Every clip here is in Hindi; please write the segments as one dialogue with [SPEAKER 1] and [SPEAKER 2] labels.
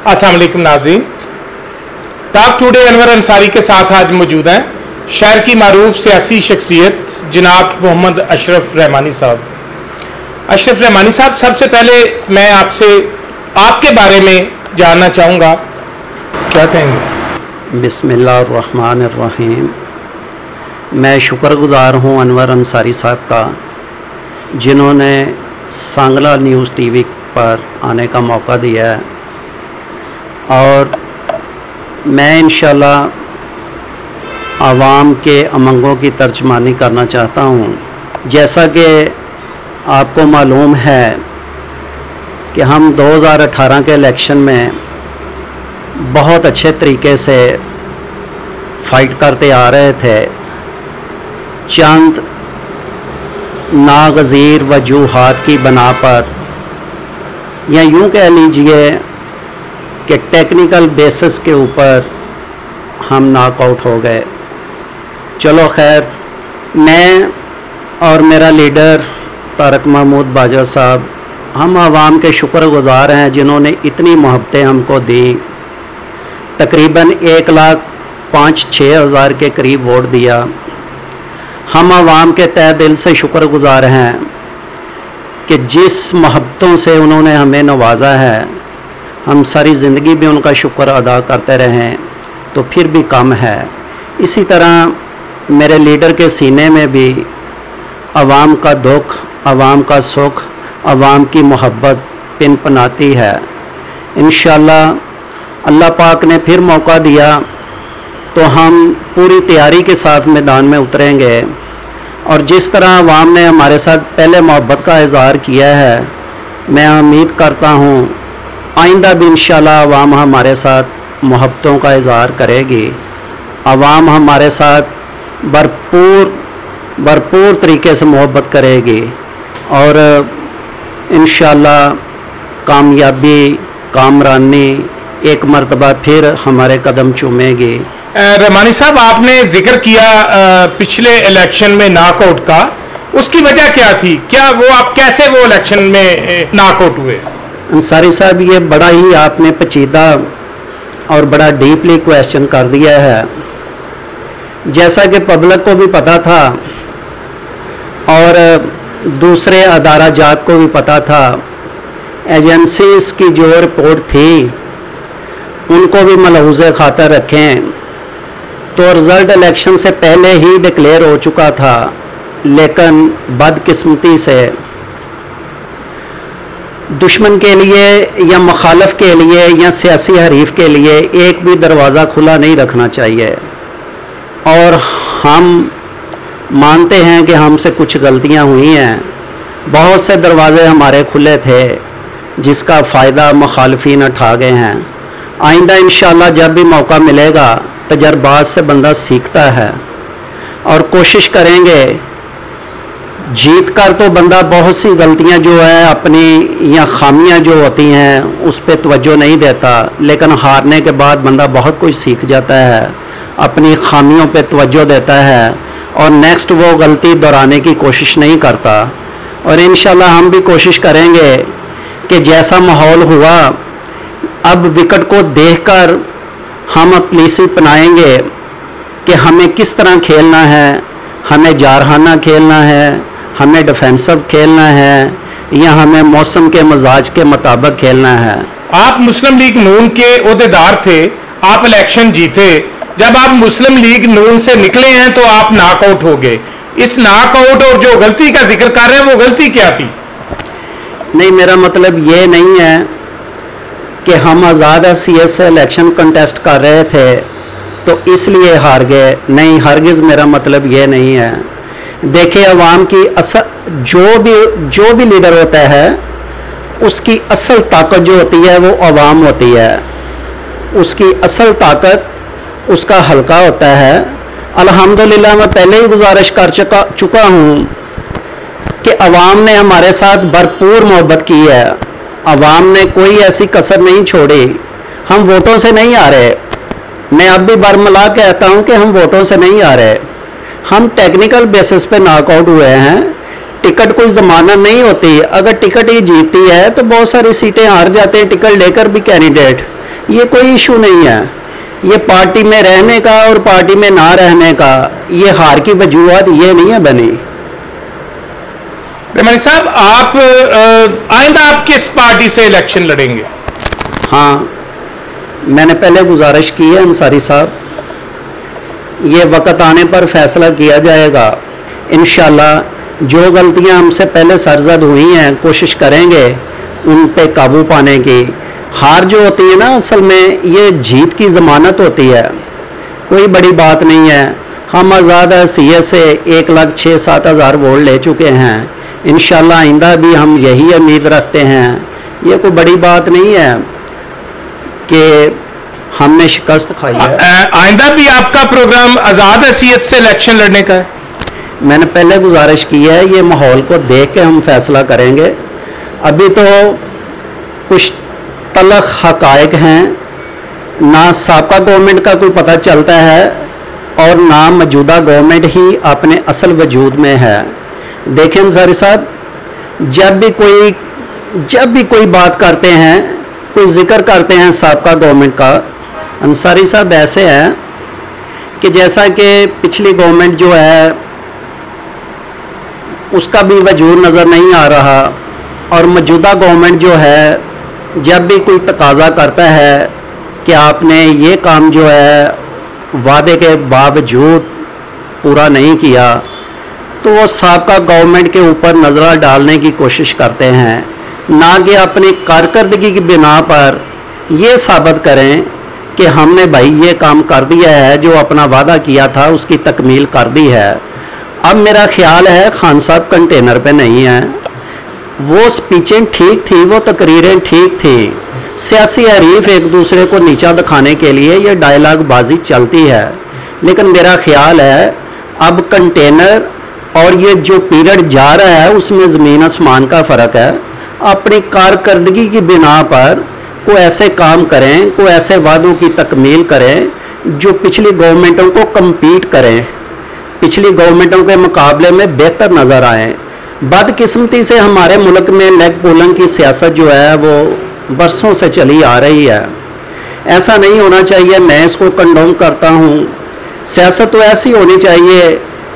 [SPEAKER 1] अस्सलाम वालेकुम नाज़रीन, टॉक टुडे अनवर अंसारी के साथ आज मौजूद हैं शहर की मारूफ सियासी शख्सियत जनाब मोहम्मद अशरफ रहमानी साहब। अशरफ रहमानी साहब, सबसे पहले मैं आपसे आपके बारे में जानना चाहूँगा, क्या कहेंगे?
[SPEAKER 2] बिस्मिल्लाहिर्रहमानिर्रहीम। मैं शुक्रगुज़ार हूँ अनवर अंसारी साहब का, जिन्होंने सांगला न्यूज़ टीवी पर आने का मौका दिया है और मैं इंशाल्लाह आवाम के अमंगों की तर्जमानी करना चाहता हूँ। जैसा कि आपको मालूम है कि हम 2018 के इलेक्शन में बहुत अच्छे तरीके से फ़ाइट करते आ रहे थे। चंद नागज़ीर वजूहात की बना पर, या यूँ कह लीजिए कि टेक्निकल बेसिस के ऊपर हम नॉकआउट हो गए। चलो खैर, मैं और मेरा लीडर तारक महमूद बाजवा साहब, हम आवाम के शुक्रगुज़ार हैं जिन्होंने इतनी मोहब्बतें हमको दी। तकरीबन 1,05,06,000 के करीब वोट दिया। हम आवाम के तहे दिल से शुक्रगुज़ार हैं कि जिस मोहब्बतों से उन्होंने हमें नवाजा है, हम सारी ज़िंदगी भी उनका शुक्र अदा करते रहें तो फिर भी कम है। इसी तरह मेरे लीडर के सीने में भी आवाम का दुख, आवाम का सुख, आवाम की मोहब्बत पिनपनाती है। इंशाअल्लाह अल्लाह पाक ने फिर मौका दिया तो हम पूरी तैयारी के साथ मैदान में उतरेंगे और जिस तरह आवाम ने हमारे साथ पहले मोहब्बत का इज़हार किया है, मैं उम्मीद करता हूँ आइंदा भी इंशाअल्लाह आवाम हमारे साथ मोहब्बतों का इज़हार करेगी। आवाम हमारे साथ भरपूर तरीके से मोहब्बत करेगी और इंशाअल्लाह कामयाबी, कामरानी एक मर्तबा फिर हमारे कदम चूमेगी।
[SPEAKER 1] रहमानी साहब, आपने जिक्र किया पिछले इलेक्शन में नॉकआउट का, उसकी वजह क्या थी? क्या वो आप कैसे वो इलेक्शन में नॉकआउट हुए?
[SPEAKER 2] अंसारी साहब, ये बड़ा ही आपने पेचीदा और बड़ा डीपली क्वेश्चन कर दिया है। जैसा कि पब्लिक को भी पता था और दूसरे अदारा जात को भी पता था, एजेंसीज की जो रिपोर्ट थी उनको भी मलहूज़े खातर रखें तो रिज़ल्ट इलेक्शन से पहले ही डिक्लेयर हो चुका था, लेकिन बदकिस्मती से दुश्मन के लिए या मुखालफ के लिए या सियासी हरीफ के लिए एक भी दरवाज़ा खुला नहीं रखना चाहिए। और हम मानते हैं कि हमसे कुछ गलतियां हुई हैं। बहुत से दरवाज़े हमारे खुले थे जिसका फ़ायदा मुखालफीन उठा गए हैं। आइंदा इंशाअल्लाह जब भी मौका मिलेगा, तजर्बात से बंदा सीखता है और कोशिश करेंगे। जीत कर तो बंदा बहुत सी गलतियां जो है अपनी या खामियां जो होती हैं उस पर तवज्जो नहीं देता, लेकिन हारने के बाद बंदा बहुत कुछ सीख जाता है, अपनी खामियों पे तवज्जो देता है और नेक्स्ट वो गलती दोहराने की कोशिश नहीं करता। और इंशाल्लाह हम भी कोशिश करेंगे कि जैसा माहौल हुआ, अब विकेट को देखकर हम पॉलिसी अपनाएंगे कि हमें किस तरह खेलना है। हमें जारहाना खेलना है, हमें डिफेंसिव खेलना है, या हमें मौसम के मिजाज के मुताबिक खेलना है।
[SPEAKER 1] आप मुस्लिम लीग नून के ओहदेदार थे, आप इलेक्शन जीते। जब आप मुस्लिम लीग नून से निकले हैं तो आप नॉकआउट हो गए। इस नॉकआउट और जो गलती का जिक्र कर रहे हैं, वो गलती क्या थी?
[SPEAKER 2] नहीं, मेरा मतलब ये नहीं है कि हम आज़ाद हैसियत से इलेक्शन कंटेस्ट कर रहे थे तो इसलिए हार गए। नहीं, हरगिज़ मेरा मतलब ये नहीं है। देखिए, अवाम की असल जो भी लीडर होता है उसकी असल ताकत जो होती है वो अवाम होती है। उसकी असल ताकत उसका हल्का होता है। अल्हम्दुलिल्लाह मैं पहले ही गुजारिश कर चुका हूँ कि अवाम ने हमारे साथ भरपूर मोहब्बत की है। अवाम ने कोई ऐसी कसर नहीं छोड़ी। हम वोटों से नहीं आ रहे। मैं अब भी बरमला कहता हूँ कि हम वोटों से नहीं आ रहे, हम टेक्निकल बेसिस पे नॉकआउट हुए हैं। टिकट कोई ज़मानत नहीं होती। अगर टिकट ही जीतती है तो बहुत सारी सीटें हार जाते हैं टिकट लेकर भी कैंडिडेट, ये कोई इशू नहीं है। ये पार्टी में रहने का और पार्टी में ना रहने का, ये हार की वजूहत ये नहीं है बनी।
[SPEAKER 1] रहमानी साहब, आप आइंदा आप किस पार्टी से इलेक्शन लड़ेंगे?
[SPEAKER 2] हाँ, मैंने पहले गुजारिश की है अंसारी साहब, ये वक्त आने पर फैसला किया जाएगा इंशाल्लाह। जो गलतियां हमसे पहले सरजद हुई हैं कोशिश करेंगे उन पे काबू पाने की। हार जो होती है ना, असल में ये जीत की ज़मानत होती है, कोई बड़ी बात नहीं है। हम आज़ाद हैसियत से 1,06,7,000 वोट ले चुके हैं। इंशाल्लाह आइंदा भी हम यही उम्मीद रखते हैं। ये कोई बड़ी बात नहीं है कि हमने शिकस्त खाई है।
[SPEAKER 1] आइंदा भी आपका प्रोग्राम आज़ाद हैसियत से इलेक्शन लड़ने का है?
[SPEAKER 2] मैंने पहले गुजारिश की है, ये माहौल को देख के हम फैसला करेंगे। अभी तो कुछ तलख हकायक हैं, ना साबका गवर्नमेंट का कोई पता चलता है और ना मौजूदा गवर्नमेंट ही अपने असल वजूद में है। देखें अंसारी साहब, जब भी कोई बात करते हैं, कोई जिक्र करते हैं साबका गवर्नमेंट का, अंसारी साहब ऐसे हैं कि जैसा कि पिछली गवर्नमेंट जो है उसका भी वजूद नज़र नहीं आ रहा, और मौजूदा गवर्नमेंट जो है जब भी कोई तकाजा करता है कि आपने ये काम जो है वादे के बावजूद पूरा नहीं किया, तो वो साबका गवर्नमेंट के ऊपर नज़र डालने की कोशिश करते हैं, ना कि अपनी कारकर्दगी की बिना पर ये साबित करें कि हमने भाई ये काम कर दिया है, जो अपना वादा किया था उसकी तकमील कर दी है। अब मेरा ख्याल है खान साहब कंटेनर पे नहीं है। वो स्पीचें ठीक थी, वो तकरीरें ठीक थी, सियासी हरीफ एक दूसरे को नीचा दिखाने के लिए ये डायलॉग बाजी चलती है। लेकिन मेरा ख्याल है अब कंटेनर और ये जो पीरियड जा रहा है उसमें ज़मीन आसमान का फ़र्क है। अपनी कारकर्दगी की बिना पर कोई ऐसे काम करें, कोई ऐसे वादों की तकमील करें जो पिछली गवर्नमेंटों को कम्पीट करें, पिछली गवर्नमेंटों के मुकाबले में बेहतर नज़र आएँ। बदकिस्मती से हमारे मुल्क में लेग पोलिंग की सियासत जो है वो बरसों से चली आ रही है। ऐसा नहीं होना चाहिए, मैं इसको कंडोम करता हूँ। सियासत तो ऐसी होनी चाहिए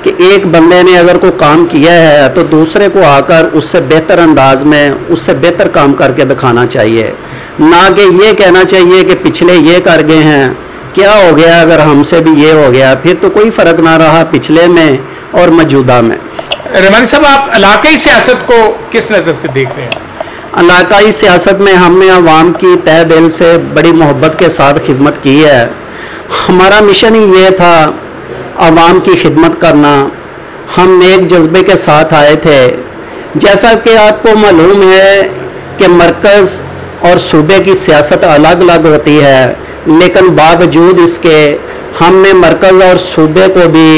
[SPEAKER 2] कि एक बंदे ने अगर कोई काम किया है तो दूसरे को आकर उससे बेहतर अंदाज में उससे बेहतर काम करके दिखाना चाहिए, ना कि ये कहना चाहिए कि पिछले ये कर गए हैं, क्या हो गया अगर हमसे भी ये हो गया, फिर तो कोई फ़र्क ना रहा पिछले में और मौजूदा में।
[SPEAKER 1] रहमानी साहब, आप इलाकाई सियासत को किस नज़र से देख रहे हैं?
[SPEAKER 2] इलाकाई सियासत में हमने अवाम की तहे दिल से बड़ी मोहब्बत के साथ खिदमत की है। हमारा मिशन ही ये था अवाम की खिदमत करना। हम नेक जज्बे के साथ आए थे। जैसा कि आपको मालूम है कि मरकज़ और सूबे की सियासत अलग अलग होती है, लेकिन बावजूद इसके हमने मरकज़ और सूबे को भी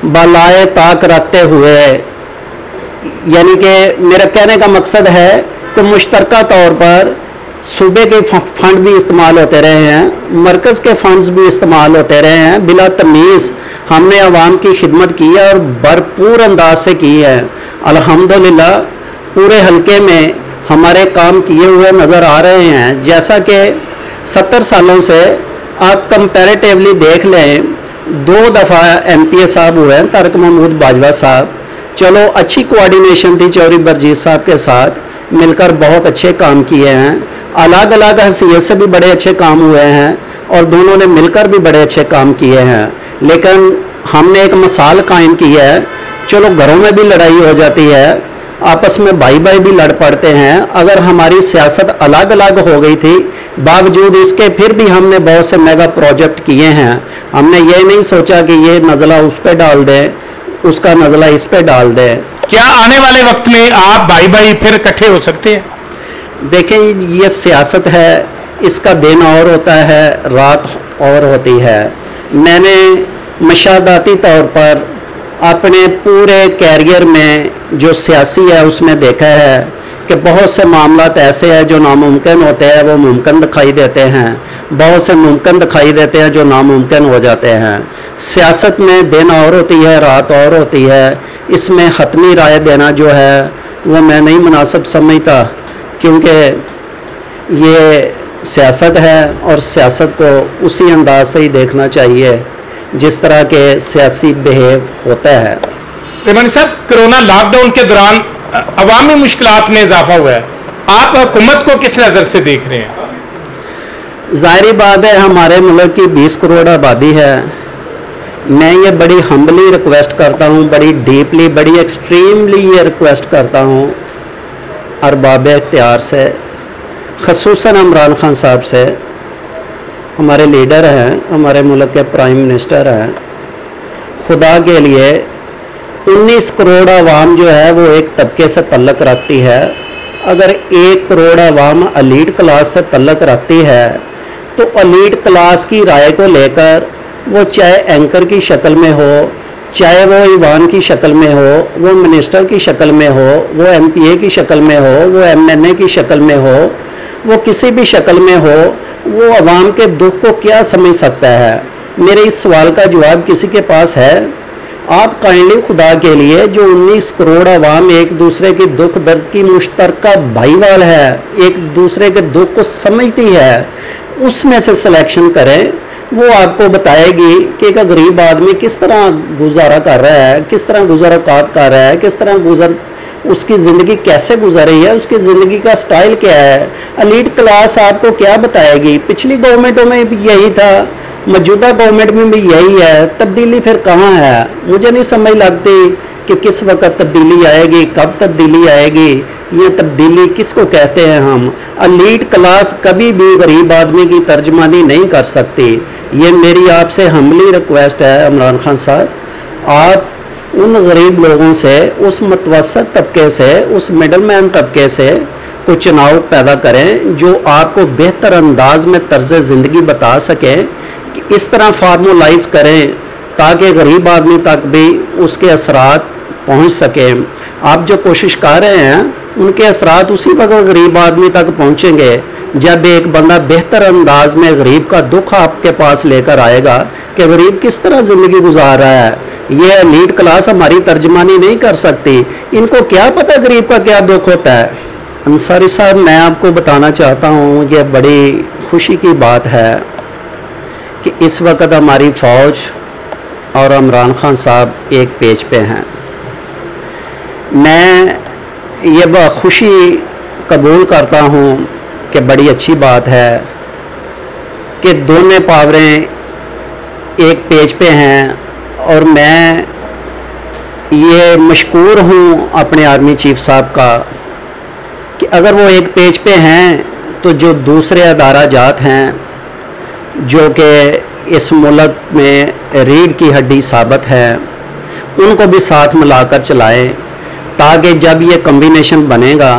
[SPEAKER 2] बालाए ताक रखते हुए, यानी कि मेरा कहने का मकसद है कि मुश्तरका तौर पर सूबे के फंड भी इस्तेमाल होते रहे हैं, मरकज़ के फंड्स भी इस्तेमाल होते रहे हैं। बिला तमीज़ हमने अवाम की खिदमत की है और भरपूर अंदाज से की है। अल्हम्दुलिल्लाह पूरे हलके में हमारे काम किए हुए नज़र आ रहे हैं। जैसा कि 70 सालों से आप कंपैरेटिवली देख लें, 2 दफ़ा MPA साहब हुए हैं, तारक महमूद बाजवा साहब। चलो अच्छी कोऑर्डिनेशन थी चौधरी बरजीत साहब के साथ, मिलकर बहुत अच्छे काम किए हैं। अलग अलग हैसियत से भी बड़े अच्छे काम हुए हैं और दोनों ने मिलकर भी बड़े अच्छे काम किए हैं। लेकिन हमने एक मिसाल कायम की है। चलो घरों में भी लड़ाई हो जाती है, आपस में भाई भाई भी लड़ पड़ते हैं। अगर हमारी सियासत अलग अलग हो गई थी, बावजूद इसके फिर भी हमने बहुत से मेगा प्रोजेक्ट किए हैं। हमने ये नहीं सोचा कि ये नज़ला उस पर डाल दें, उसका नज़ला इस पे डाल दें।
[SPEAKER 1] क्या आने वाले वक्त में आप भाई भाई फिर इकट्ठे हो सकते हैं?
[SPEAKER 2] देखें, ये सियासत है, इसका दिन और होता है, रात और होती है। मैंने मशादाती तौर पर अपने पूरे कैरियर में जो सियासी है उसमें देखा है कि बहुत से मामलात ऐसे हैं जो नामुमकिन होते हैं वो मुमकिन दिखाई देते हैं, बहुत से मुमकिन दिखाई देते हैं जो नामुमकिन हो जाते हैं। सियासत में दिन और होती है, रात और होती है। इसमें हतमी राय देना जो है वो मैं नहीं मुनासिब समझता, क्योंकि ये सियासत है और सियासत को उसी अंदाज से ही देखना चाहिए जिस तरह के सियासी बिहेव होता है।
[SPEAKER 1] रहमानी साहब, कोरोना लॉकडाउन के दौरान अवामी मुश्किलात में इजाफा हुआ है, आप हुकूमत को किस नज़र से देख रहे हैं?
[SPEAKER 2] ज़ाहिर बात है, हमारे मुल्क की 20 करोड़ आबादी है। मैं ये बड़ी हम्बली रिक्वेस्ट करता हूँ, बड़ी डीपली, बड़ी एक्सट्रीमली ये रिक्वेस्ट करता हूँ अरबाब इख्तियार से, ख़ुसूसन इमरान खान साहब से, हमारे लीडर हैं, हमारे मुल्क के प्राइम मिनिस्टर हैं, खुदा के लिए 19 करोड़ आवाम जो है वो एक तबके से तल्लक रखती है। अगर 1 करोड़ आवाम एलीट क्लास से तल्लक रखती है तो एलीट क्लास की राय को लेकर वो चाहे एंकर की शक्ल में हो, चाहे वो ईवान की शक्ल में हो, वो मिनिस्टर की शक्ल में हो, वो एमपीए की शक्ल में हो, वो एमएनए की शक्ल में हो, वो किसी भी शक्ल में हो, वो आवाम के दुख को क्या समझ सकता है? मेरे इस सवाल का जवाब किसी के पास है? आप काइंडली खुदा के लिए, जो 19 करोड़ आवाम एक दूसरे की दुख दर्द की मुश्तरका भाईवाल है, एक दूसरे के दुख को समझती है, उसमें से सिलेक्शन करें। वो आपको बताएगी कि एक गरीब आदमी किस तरह गुजारा कर रहा है, किस तरह गुजाराकात कर रहा है, किस तरह उसकी ज़िंदगी कैसे गुजर रही है, उसकी ज़िंदगी का स्टाइल क्या है। एलीट क्लास आपको क्या बताएगी? पिछली गवर्नमेंटों में भी यही था, मौजूदा गवर्नमेंट में भी यही है। तब्दीली फिर कहाँ है? मुझे नहीं समझ लगती कि किस वक्त तब्दीली आएगी, कब तब्दीली आएगी, ये तब्दीली किसको कहते हैं हम? एलीट क्लास कभी भी गरीब आदमी की तर्जमानी नहीं कर सकती। ये मेरी आपसे हम्बली रिक्वेस्ट है इमरान खान साहब, आप उन गरीब लोगों से, उस मुतवसत तबके से, उस मिडल मैन तबके से कुछ चुनाव पैदा करें जो आपको बेहतर अंदाज में तर्ज ज़िंदगी बता सकें, कि इस तरह फार्मूलाइज करें ताकि गरीब आदमी तक भी उसके असरात पहुंच सकें। आप जो कोशिश कर रहे हैं उनके असरात उसी वक्त गरीब आदमी तक पहुंचेंगे जब एक बंदा बेहतर अंदाज में गरीब का दुख आपके पास लेकर आएगा कि गरीब किस तरह ज़िंदगी गुजार रहा है। ये एलीट क्लास हमारी तर्जमानी नहीं कर सकती, इनको क्या पता गरीब का क्या दुख होता है। अंसारी साहब, मैं आपको बताना चाहता हूँ, ये बड़ी खुशी की बात है कि इस वक्त हमारी फ़ौज और इमरान खान साहब एक पेज पे हैं। मैं ये खुशी कबूल करता हूँ कि बड़ी अच्छी बात है कि दोनों पावरें एक पेज पे हैं, और मैं ये मशकूर हूँ अपने आर्मी चीफ साहब का कि अगर वो एक पेज पे हैं तो जो दूसरे अदारा जात हैं जो कि इस मुल्क में रीढ़ की हड्डी साबित है, उनको भी साथ मिलाकर चलाएं ताकि जब ये कम्बिनेशन बनेगा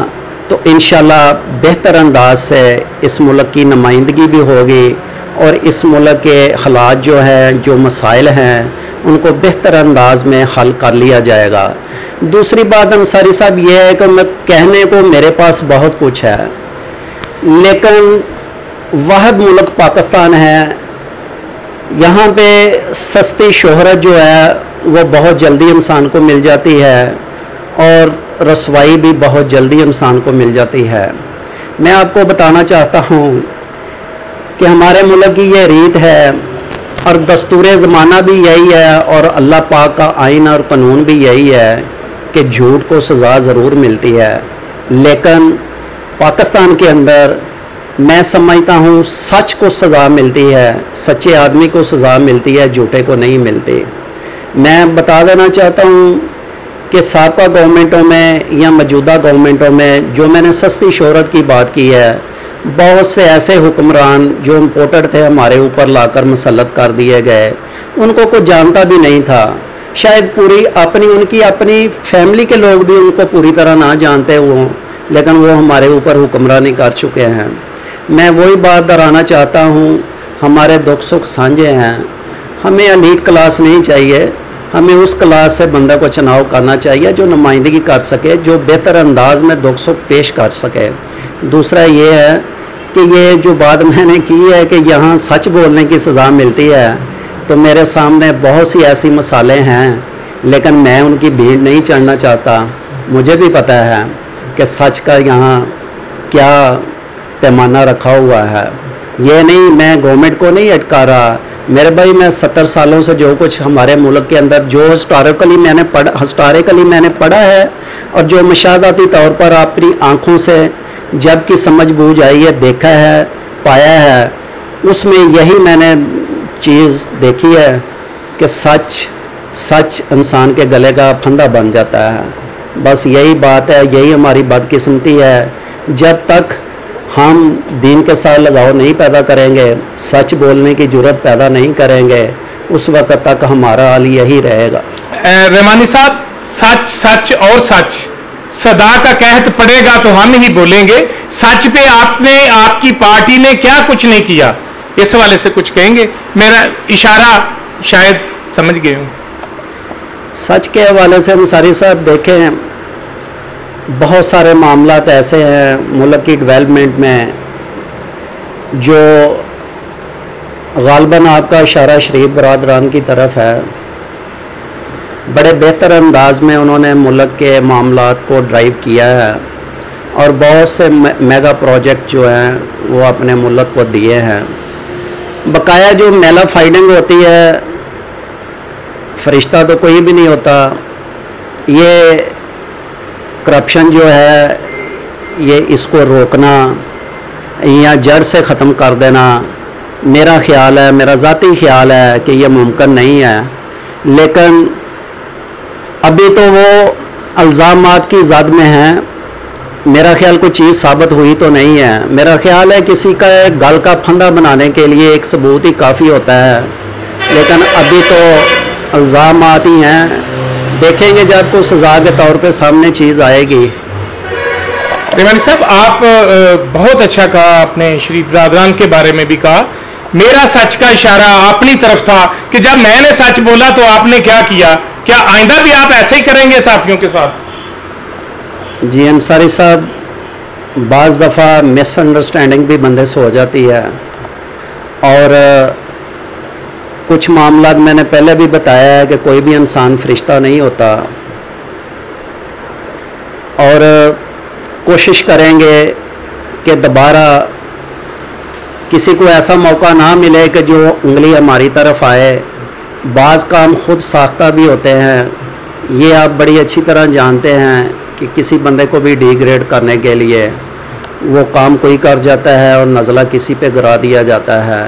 [SPEAKER 2] तो इंशाल्लाह बेहतर अंदाज से इस मुल्क की नुमाइंदगी भी होगी और इस मुल्क के हालात जो हैं, जो मसाइल हैं, उनको बेहतर अंदाज में हल कर लिया जाएगा। दूसरी बात अंसारी साहब ये है कि मैं कहने को मेरे पास बहुत कुछ है, लेकिन वाहिद मुल्क पाकिस्तान है, यहाँ पे सस्ती शोहरत जो है वो बहुत जल्दी इंसान को मिल जाती है और रसवाई भी बहुत जल्दी इंसान को मिल जाती है। मैं आपको बताना चाहता हूँ कि हमारे मुल्क की ये रीत है और दस्तूर ज़माना भी यही है और अल्लाह पाक का आइन और कानून भी यही है कि झूठ को सज़ा ज़रूर मिलती है, लेकिन पाकिस्तान के अंदर मैं समझता हूँ सच को सज़ा मिलती है, सच्चे आदमी को सज़ा मिलती है, झूठे को नहीं मिलती। मैं बता देना चाहता हूँ कि साबका गवर्नमेंटों में या मौजूदा गवर्नमेंटों में जो मैंने सस्ती शोहरत की बात की है, बहुत से ऐसे हुक्मरान जो इम्पोर्टेड थे हमारे ऊपर लाकर मुसल्लत कर दिए गए, उनको कोई जानता भी नहीं था। शायद पूरी उनकी अपनी फैमिली के लोग भी उनको पूरी तरह ना जानते हों, लेकिन वो हमारे ऊपर हुक्मरानी कर चुके हैं। मैं वही बात दोहराना चाहता हूँ, हमारे दुख सुख साझे हैं। हमें एलीट क्लास नहीं चाहिए, हमें उस क्लास से बंदा को चुनाव करना चाहिए जो नुमाइंदगी कर सके, जो बेहतर अंदाज में दुख सुख पेश कर सके। दूसरा ये है कि ये जो बात मैंने की है कि यहाँ सच बोलने की सज़ा मिलती है, तो मेरे सामने बहुत सी ऐसी मिसालें हैं, लेकिन मैं उनकी भीड़ नहीं चढ़ना चाहता। मुझे भी पता है कि सच का यहाँ क्या पैमाना रखा हुआ है। ये नहीं, मैं गवर्नमेंट को नहीं अटका रहा मेरे भाई। मैं 70 सालों से जो कुछ हमारे मुल्क के अंदर जो हिस्टोरिकली मैंने पढ़ा है और जो मुशाहदाती तौर पर अपनी आँखों से जब की समझ बूझ आई है, देखा है, पाया है, उसमें यही मैंने चीज़ देखी है कि सच इंसान के गले का फंदा बन जाता है। बस यही बात है, यही हमारी बदकिस्मती है। जब तक हम दीन के साथ लगाव नहीं पैदा करेंगे, सच बोलने की जुर्रत पैदा नहीं करेंगे, उस वक्त तक हमारा हाल यही रहेगा।
[SPEAKER 1] रहमानी साहब, सच सच और सच सदा का कहत पड़ेगा तो हम ही बोलेंगे। सच पे आपकी पार्टी ने क्या कुछ नहीं किया, इस हवाले से कुछ कहेंगे? मेरा इशारा शायद समझ गए हूँ।
[SPEAKER 2] सच के हवाले से अंसारी साहब देखें, बहुत सारे मामलात ऐसे हैं मुल्क की डेवलपमेंट में जो गालबन आपका इशारा शरीफ बरादरान की तरफ है। बड़े बेहतर अंदाज में उन्होंने मुल्क के मामलात को ड्राइव किया है और बहुत से मेगा प्रोजेक्ट जो हैं वो अपने मुल्क को दिए हैं। बकाया जो मेला फाइडिंग होती है, फरिश्ता तो कोई भी नहीं होता। ये करप्शन जो है, ये इसको रोकना या जड़ से ख़त्म कर देना, मेरा ख्याल है, मेरा ज़ाती ख्याल है कि ये मुमकिन नहीं है। लेकिन अभी तो वो इल्ज़ामात की ज़द में हैं। मेरा ख्याल कोई चीज़ साबित हुई तो नहीं है। मेरा ख्याल है किसी का गल का फंदा बनाने के लिए एक सबूत ही काफ़ी होता है, लेकिन अभी तो इल्ज़ामात ही हैं। देखेंगे जब को सज़ा के तौर पे सामने चीज़ आएगी।
[SPEAKER 1] रहमानी साहब, आप बहुत अच्छा कहा, आपने शरीफ बरादरान के बारे में भी कहा। मेरा सच का इशारा अपनी तरफ था कि जब मैंने सच बोला तो आपने क्या किया? क्या आइंदा भी आप ऐसे ही करेंगे साथियों के साथ?
[SPEAKER 2] जी अंसारी साहब, बाज़ दफ़ा मिसअंडरस्टैंडिंग भी बंदे से हो जाती है और कुछ मामला मैंने पहले भी बताया है कि कोई भी इंसान फरिश्ता नहीं होता और कोशिश करेंगे कि दोबारा किसी को ऐसा मौका ना मिले कि जो उंगली हमारी तरफ आए। बाज़ काम खुद साख्ता भी होते हैं, ये आप बड़ी अच्छी तरह जानते हैं कि किसी बंदे को भी डिग्रेड करने के लिए वो काम कोई कर जाता है और नज़ला किसी पे गिरा दिया जाता है।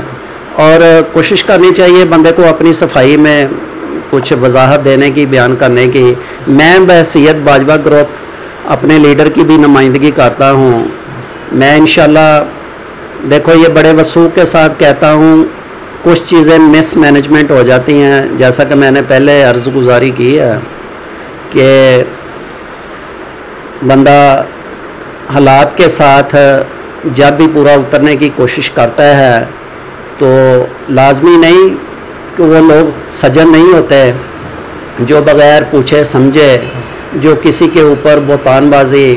[SPEAKER 2] और कोशिश करनी चाहिए बंदे को अपनी सफाई में कुछ वजाहत देने की, बयान करने की। मैं बहैसियत बाजवा ग्रुप अपने लीडर की भी नुमाइंदगी करता हूँ। मैं इंशाल्लाह देखो ये बड़े वसूख के साथ कहता हूँ, कुछ चीज़ें मिस मैनेजमेंट हो जाती हैं, जैसा कि मैंने पहले अर्ज़ गुजारी की है कि बंदा हालात के साथ जब भी पूरा उतरने की कोशिश करता है तो लाजमी नहीं कि वो लोग सज्जन नहीं होते जो बग़ैर पूछे समझे, जो किसी के ऊपर बोतानबाजी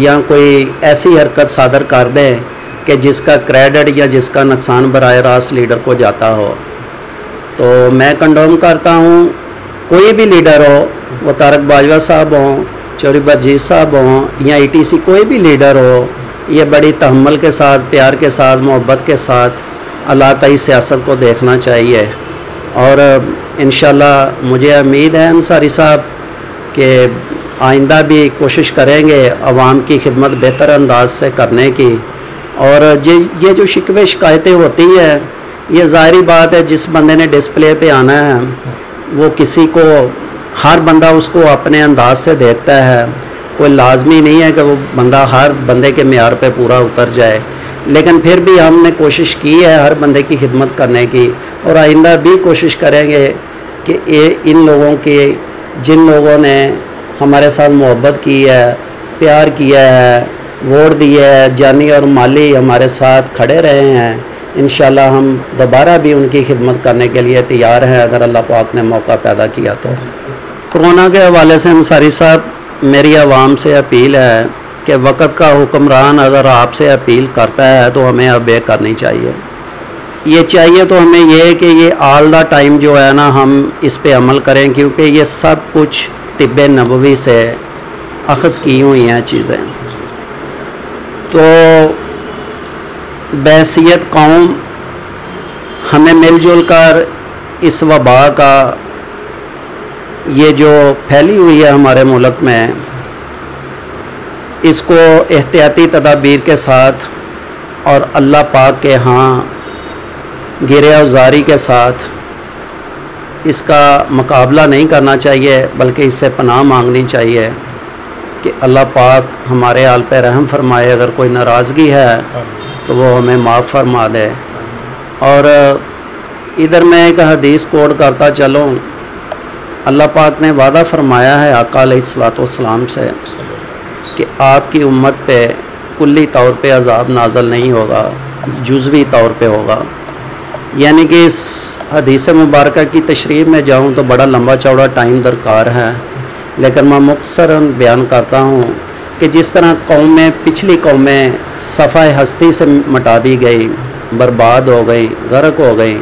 [SPEAKER 2] या कोई ऐसी हरकत सादर कर दें कि जिसका क्रेडिट या जिसका नुकसान बराह रास्त लीडर को जाता हो। तो मैं कंडोम करता हूँ, कोई भी लीडर हो, वो तारक बाजवा साहब हों, चौधरी बजीत साहब हों या ETC कोई भी लीडर हो, ये बड़ी तहम्मुल के साथ, प्यार के साथ, मोहब्बत के साथ इलाकाई सियासत को देखना चाहिए। और इंशाल्लाह मुझे उम्मीद है अंसारी साहब कि आइंदा भी कोशिश करेंगे अवाम की खिदमत बेहतर अंदाज से करने की। और ये जो शिकवे शिकायतें होती है, ये ज़ाहिरी बात है जिस बंदे ने डिस्प्ले पे आना है वो किसी को, हर बंदा उसको अपने अंदाज से देखता है। कोई लाजमी नहीं है कि वो बंदा हर बंदे के मेयार पे पूरा उतर जाए, लेकिन फिर भी हमने कोशिश की है हर बंदे की खिदमत करने की और आइंदा भी कोशिश करेंगे कि इन लोगों के, जिन लोगों ने हमारे साथ मोहब्बत की है, प्यार किया है, वोट दिया है, जानी और माली हमारे साथ खड़े रहे हैं, इंशाल्लाह हम दोबारा भी उनकी खिदमत करने के लिए तैयार हैं अगर अल्लाह पाक ने मौका पैदा किया तो। कोरोना के हवाले से अंसारी साहब, मेरी आवाम से अपील है कि वक़्त का हुक्मरान अगर आपसे अपील करता है तो हमें अब ये करनी चाहिए। ये चाहिए तो हमें ये कि ये ऑल द टाइम जो है ना हम इस पे अमल करें, क्योंकि ये सब कुछ तिब्बे नबवी से अख़ज़ की हुई हैं चीज़ें। तो बहैसियत कौम हमें मिलजुल कर इस वबा का, ये जो फैली हुई है हमारे मुल्क में, इसको एहतियाती तदाबीर के साथ और अल्लाह पाक के यहाँ गिरे औजारी के साथ इसका मुकाबला नहीं करना चाहिए, बल्कि इससे पनाह मांगनी चाहिए कि अल्लाह पाक हमारे हाल पे रहम फरमाए। अगर कोई नाराज़गी है तो वो हमें माफ़ फरमा दे। और इधर मैं एक हदीस कोट करता चलूँ, अल्लाह पाक ने वादा फरमाया है आका अलैहिस्सलाम से कि आपकी उम्मत पे कुल्ली तौर पे अज़ाब नाज़ल नहीं होगा, जुज़वी तौर पे होगा। यानी कि इस हदीस मुबारक की तशरीह में जाऊँ तो बड़ा लंबा चौड़ा टाइम दरकार है, लेकिन मैं मुख्तसरन बयान करता हूँ कि जिस तरह कौमें, पिछली कौमें सफ़ाए हस्ती से मिटा दी गई, बर्बाद हो गई, गर्क हो गई,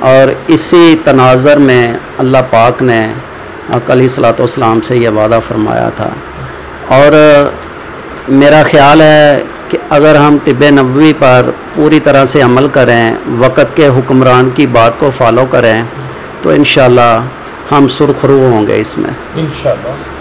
[SPEAKER 2] और इसी तनाज़र में अल्लाह पाक ने आका अलैहिस्सलाम से यह वादा फरमाया था। और मेरा ख़्याल है कि अगर हम तिब्बे नबवी पर पूरी तरह से अमल करें, वक़्त के हुक्मरान की बात को फॉलो करें, तो इंशाअल्लाह हम सुरखरू होंगे इसमें,
[SPEAKER 1] इंशाअल्लाह।